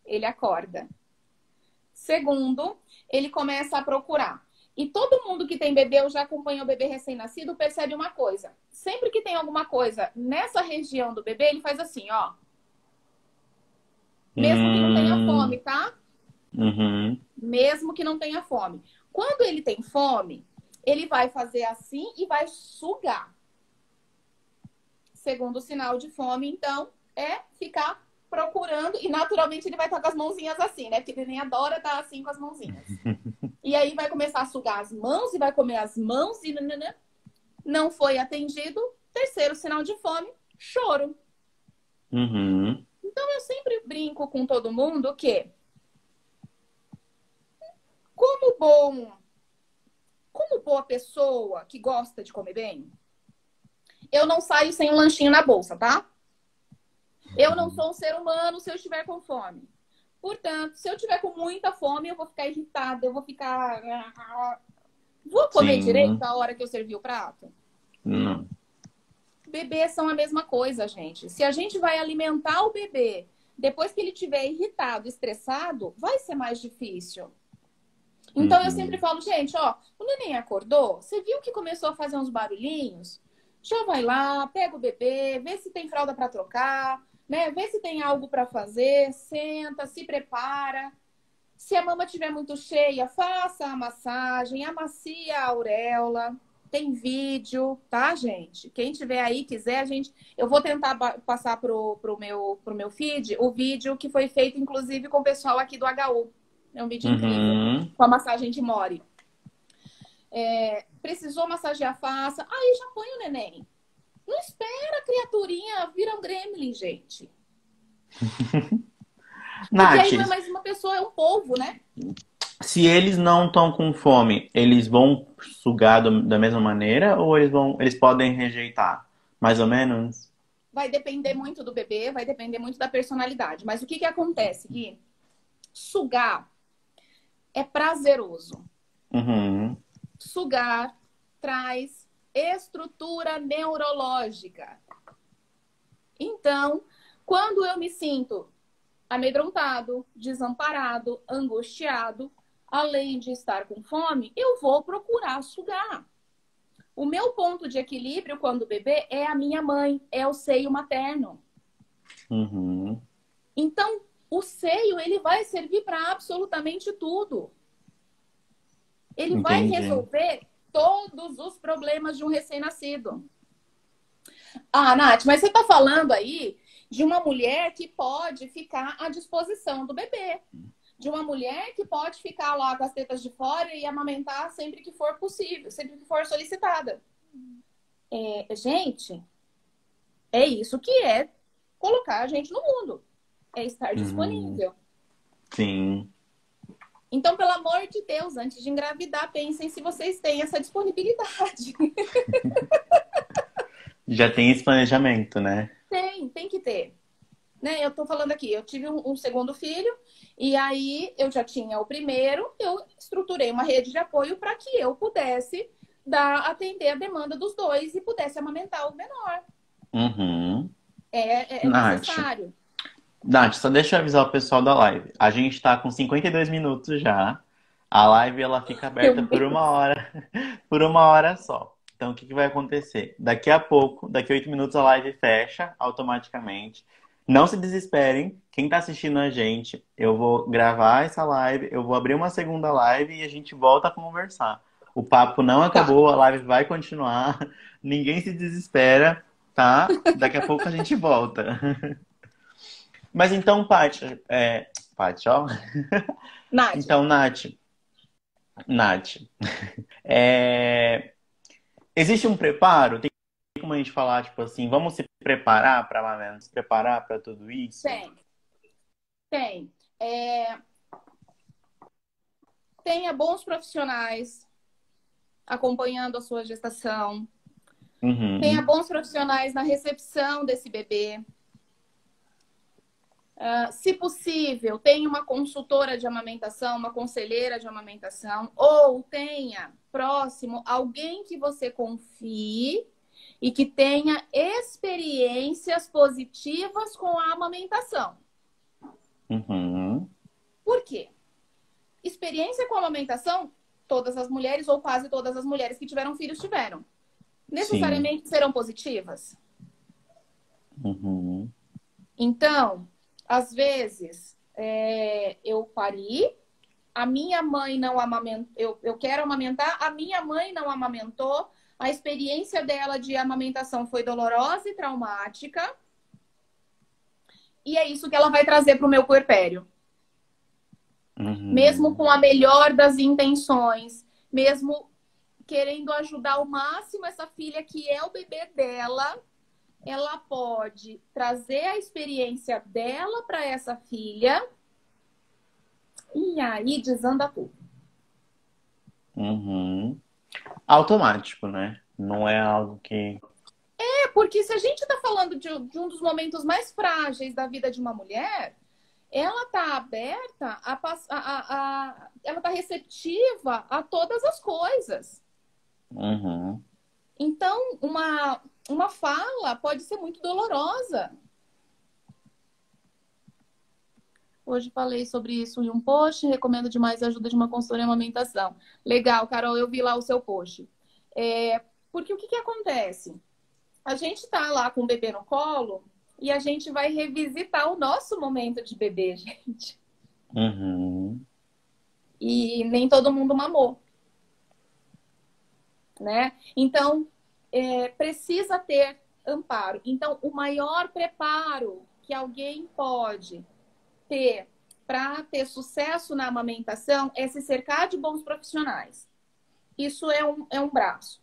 Ele acorda. Segundo, ele começa a procurar. E todo mundo que tem bebê, ou já acompanha o bebê recém-nascido, percebe uma coisa. Sempre que tem alguma coisa nessa região do bebê, ele faz assim, ó. Mesmo que não tenha fome, tá? Uhum. Mesmo que não tenha fome. Quando ele tem fome, ele vai fazer assim e vai sugar. Segundo sinal de fome, então, é ficar procurando. E naturalmente ele vai estar com as mãozinhas assim, né? Porque ele nem adora estar assim com as mãozinhas. E aí vai começar a sugar as mãos e vai comer as mãos e não foi atendido. Terceiro sinal de fome, choro. Uhum. Então eu sempre brinco com todo mundo que como boa pessoa que gosta de comer bem, eu não saio sem um lanchinho na bolsa, tá? Eu não sou um ser humano se eu estiver com fome. Portanto, se eu estiver com muita fome, eu vou ficar irritada, eu vou ficar... Vou comer Sim. direito a hora que eu servir o prato? Não. Bebês são a mesma coisa, gente. Se a gente vai alimentar o bebê depois que ele estiver irritado, estressado, vai ser mais difícil. Então, eu sempre falo, gente, ó, o neném acordou, você viu que começou a fazer uns barulhinhos? Já vai lá, pega o bebê, vê se tem fralda para trocar, né? Vê se tem algo para fazer, senta, se prepara. Se a mama estiver muito cheia, faça a massagem, amacia a auréola. Tem vídeo, tá, gente? Quem tiver aí, quiser, eu vou tentar passar pro meu feed o vídeo que foi feito, inclusive, com o pessoal aqui do HU. É um vídeo incrível, Uhum. com a massagem de Mori. Precisou massagear, faça. Aí já põe o neném. Não espera a criaturinha virar um gremlin, gente. Porque Nath, aí não é mais uma pessoa, é um polvo, né? se eles não estão com fome, eles vão sugar da mesma maneira ou eles podem rejeitar? Mais ou menos? Vai depender muito do bebê, vai depender muito da personalidade. Mas o que acontece, Gui? Sugar é prazeroso. Uhum. Sugar traz estrutura neurológica. Então, quando eu me sinto amedrontado, desamparado, angustiado, além de estar com fome, eu vou procurar sugar. O meu ponto de equilíbrio quando bebê é a minha mãe, é o seio materno. Uhum. Então, o seio, ele vai servir para absolutamente tudo. Ele vai Entendi. resolver todos os problemas de um recém-nascido. Ah, Nath, mas você está falando aí de uma mulher que pode ficar à disposição do bebê. De uma mulher que pode ficar lá com as tetas de fora e amamentar sempre que for possível, sempre que for solicitada. Gente, é isso que é colocar a gente no mundo. É estar disponível. Sim. Então, pelo amor de Deus, antes de engravidar, pensem se vocês têm essa disponibilidade. Já tem esse planejamento, né? Tem que ter. Né? Eu tô falando aqui, eu tive um segundo filho, e aí eu já tinha o primeiro, eu estruturei uma rede de apoio para que eu pudesse atender a demanda dos dois e pudesse amamentar o menor. Uhum. É Nath, necessário. Nath, só deixa eu avisar o pessoal da live. A gente tá com 52 minutos já. A live ela fica Meu aberta por Deus. 1 hora, por 1 hora só. Então o que que vai acontecer? Daqui a pouco, daqui a 8 minutos a live fecha automaticamente. Não se desesperem. Quem tá assistindo a gente, eu vou gravar essa live, eu vou abrir uma segunda live e a gente volta a conversar. O papo não Tá. acabou, a live vai continuar. Ninguém se desespera, tá? Daqui a pouco a gente volta. Mas então, Paty, Paty, ó. Nath, Então, Nath, é, Existe um preparo? Tem como a gente falar, tipo assim, vamos se preparar para amamentar, se preparar para tudo isso? Tem, tem. É, tenha bons profissionais acompanhando a sua gestação. Tenha Uhum, bons profissionais na recepção desse bebê. Se possível, tenha uma consultora de amamentação, uma conselheira de amamentação, ou tenha próximo alguém que você confie e que tenha experiências positivas com a amamentação. uhum, Por quê? Experiência com a amamentação, todas as mulheres ou quase todas as mulheres que tiveram filhos tiveram. sim, Necessariamente serão positivas? uhum, Então, às vezes, eu pari, a minha mãe não amamentou, eu quero amamentar, a minha mãe não amamentou, a experiência dela de amamentação foi dolorosa e traumática, e é isso que ela vai trazer para o meu puerpério. Mesmo uhum, com a melhor das intenções, mesmo querendo ajudar ao máximo essa filha que é o bebê dela, ela pode trazer a experiência dela para essa filha e aí desanda tudo. uhum. Automático, né? Não é algo que. Porque se a gente está falando de um dos momentos mais frágeis da vida de uma mulher, ela está aberta ela está receptiva a todas as coisas. Uhum, Então, uma fala pode ser muito dolorosa. Hoje falei sobre isso em um post, recomendo demais a ajuda de uma consultora em amamentação. Legal, Carol, eu vi lá o seu post. Porque o que acontece? A gente está lá com o bebê no colo e a gente vai revisitar o nosso momento de bebê, gente. uhum, E nem todo mundo mamou, né? Então, precisa ter amparo. Então, o maior preparo que alguém pode ter para ter sucesso na amamentação é se cercar de bons profissionais. Isso é um braço.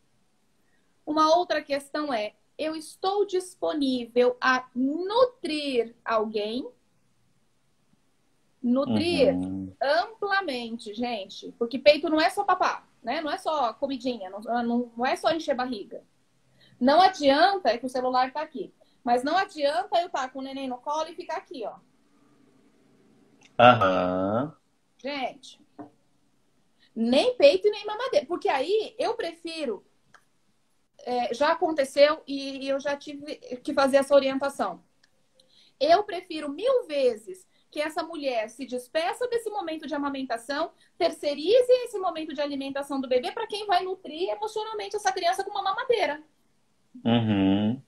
Uma outra questão é: eu estou disponível a nutrir alguém? Nutrir uhum. amplamente, gente. Porque peito não é só papá, né? Não é só comidinha, não é só encher barriga. Não adianta, é que o celular tá aqui. Mas não adianta eu estar com o neném no colo e ficar aqui, ó. Aham. Gente, nem peito e nem mamadeira. Porque aí eu prefiro. Já aconteceu e eu já tive que fazer essa orientação. Eu prefiro 1000 vezes que essa mulher se despeça desse momento de amamentação, terceirize esse momento de alimentação do bebê para quem vai nutrir emocionalmente essa criança com uma mamadeira. Uhum.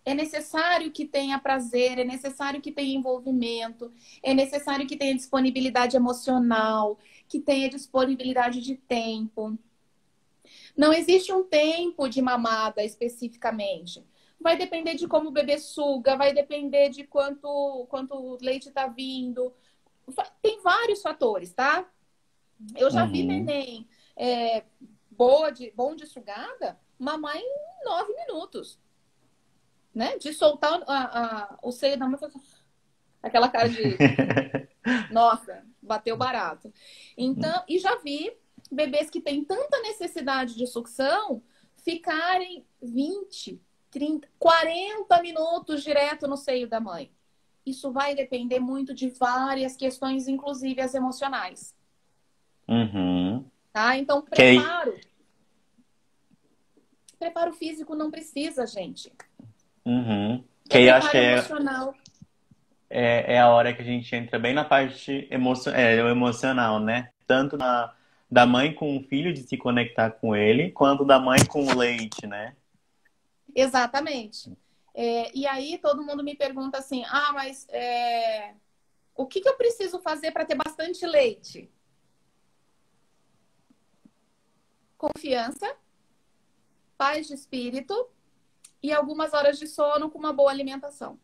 É necessário que tenha prazer, é necessário que tenha envolvimento, é necessário que tenha disponibilidade emocional, que tenha disponibilidade de tempo. Não existe um tempo de mamada especificamente. Vai depender de como o bebê suga, vai depender de quanto leite está vindo. Tem vários fatores, tá? Eu já vi Uhum. neném bom de sugada mamar em 9 minutos, né? De soltar o seio da mãe, aquela cara de, nossa, bateu barato. Então, e já vi bebês que têm tanta necessidade de sucção ficarem 20, 30, 40 minutos direto no seio da mãe. Isso vai depender muito de várias questões, inclusive as emocionais. Uhum. Tá? Então, Que aí, preparo físico não precisa, gente. uhum. Que É aí eu acho que preparo emocional. é a hora que a gente entra bem na parte o emocional, né? Tanto da mãe com o filho, de se conectar com ele, quanto da mãe com o leite, né? Exatamente. E aí todo mundo me pergunta assim: mas o que eu preciso fazer para ter bastante leite? Confiança, paz de espírito e algumas horas de sono com uma boa alimentação.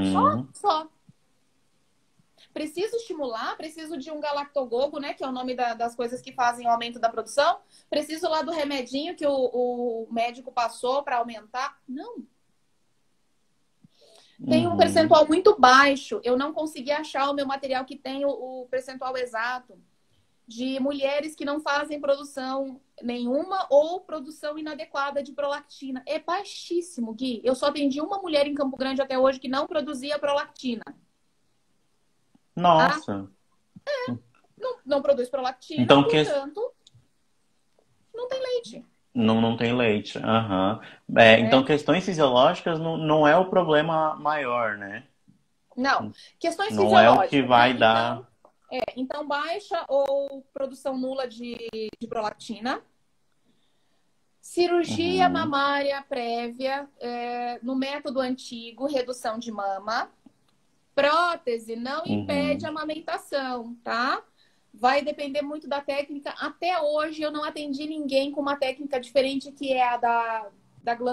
Só, Uhum. só. Preciso estimular, preciso de um galactogogo, né? Que é o nome das coisas que fazem o aumento da produção. Preciso lá do remedinho que o médico passou para aumentar. Não. Tem um percentual muito baixo. Eu não consegui achar o meu material que tem o percentual exato de mulheres que não fazem produção nenhuma ou produção inadequada de prolactina. É baixíssimo, Gui. Eu só atendi uma mulher em Campo Grande até hoje que não produzia prolactina. Tá? Nossa. Não produz prolactina, Então, portanto, não tem leite. não tem leite. Aham. É, então, Né? questões fisiológicas não é o problema maior, né? Não. Questões Não é o que fisiológicas, né? vai dar. Então, baixa ou produção nula de prolactina. Cirurgia Uhum, mamária prévia, no método antigo, redução de mama. Prótese não impede a uhum, amamentação, tá? Vai depender muito da técnica. Até hoje eu não atendi ninguém com uma técnica diferente que é a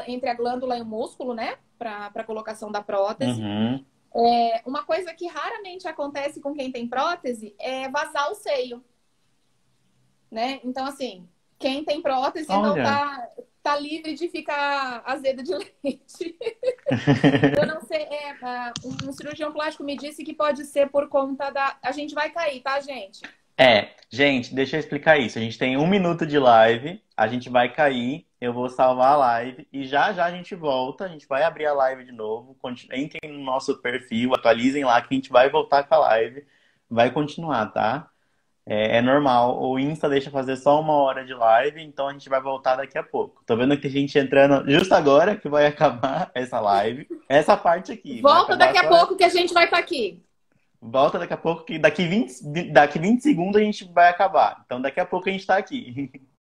entre a glândula e o músculo, né? Para colocação da prótese. uhum. Uma coisa que raramente acontece com quem tem prótese é vazar o seio, né? Então, assim, quem tem prótese não Olha. tá livre de ficar azedo de leite. Eu não sei, um cirurgião plástico me disse que pode ser por conta da. A gente vai cair, tá, gente? Gente, deixa eu explicar isso. A gente tem 1 minuto de live, a gente vai cair, eu vou salvar a live e já já a gente volta, a gente vai abrir a live de novo. Entrem no nosso perfil, atualizem lá que a gente vai voltar com a live, vai continuar, tá? É normal, o Insta deixa fazer só 1 hora de live, então a gente vai voltar daqui a pouco. Tô vendo que tem gente entrando justo agora que vai acabar essa live, essa parte aqui, vai Volta acabar daqui a só. pouco que a gente vai estar aqui. Volta daqui a pouco, que daqui 20 segundos a gente vai acabar. Então daqui a pouco a gente tá aqui.